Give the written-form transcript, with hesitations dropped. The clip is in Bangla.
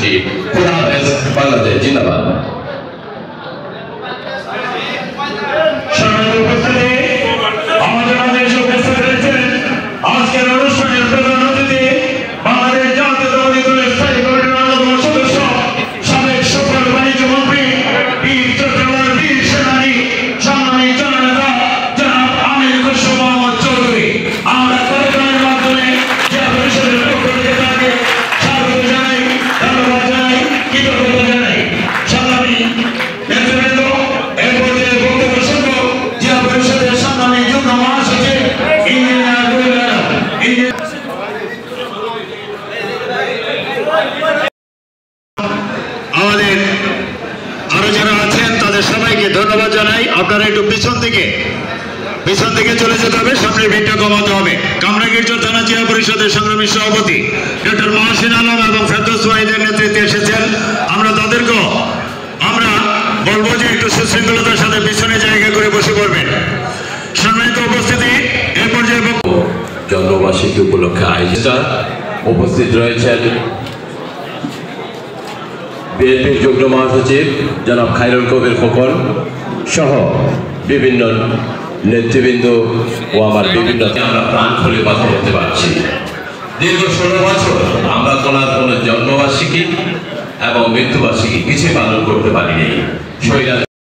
করছি খুদা হাফেজ, বাংলাদেশ জিন্দাবাদ। আমাদের মাঝে এসে উপস্থিত রয়েছেন আজকের অনুষ্ঠানের প্রধান অতিথি বাংলাদেশ জাতীয়তাবাদী দলের স্থায়ী কমিটির অন্যতম সদস্য সাবেক সফল বাণিজ্য মন্ত্রী বীর চট্টগ্রামের বীর সেনানী সম্মানী জননেতা জনাব আমির খসরু মোহাম্মদ চৌধুরী। আমরা করোনার মাধ্যমে জেলা পরিষদের পক্ষ থেকে তাকে স্বাগত জানাই, ধন্যবাদ জানাই, কৃতজ্ঞতা জানাই। সংগ্রামী নেতৃবৃন্দ, এর পর্যায়ে বক্তব্য শুনব জেলা পরিষদের সম্মানী যুগ্ম মহাসচিব ইঞ্জিনিয়ার আমাদের আরো যারা আছেন তাদের সবাইকে ধন্যবাদ জানাই। আপনারা একটু পিছন দিকে চলে যেতে হবে, সামনে ভিড়টা কমাতে হবে। কামরাঙ্গীরচর থানা জেলা পরিষদের সংগ্রামী সভাপতি ডক্টর মহসিন আলম এবং ফেরদৌস ওয়াহিদের নেতৃত্বে এসেছেন। আমরা তাদেরকেও আমরা বলবো যে একটু সুশৃঙ্খলতার সাথে পিছনে জায়গা করে বসে পড়বেন। সম্মানিত উপস্থিতি, এ পর্যায়ে জন্মবার্ষিকী উপলক্ষে আয়োজিত উপস্থিত রয়েছেন বিএনপির যুগ্ম মহাসচিব জনাব খায়রুল কবির খোকন সহ বিভিন্ন নেতৃবৃন্দ ও আমার বিভিন্ন আমরা প্রাণ খুলে কথা বলতে পারছি। দীর্ঘ 16 বছর আমরা কোনো জন্মবার্ষিকী এবং মৃত্যুবার্ষিকী কিছুই পালন করতে পারিনি।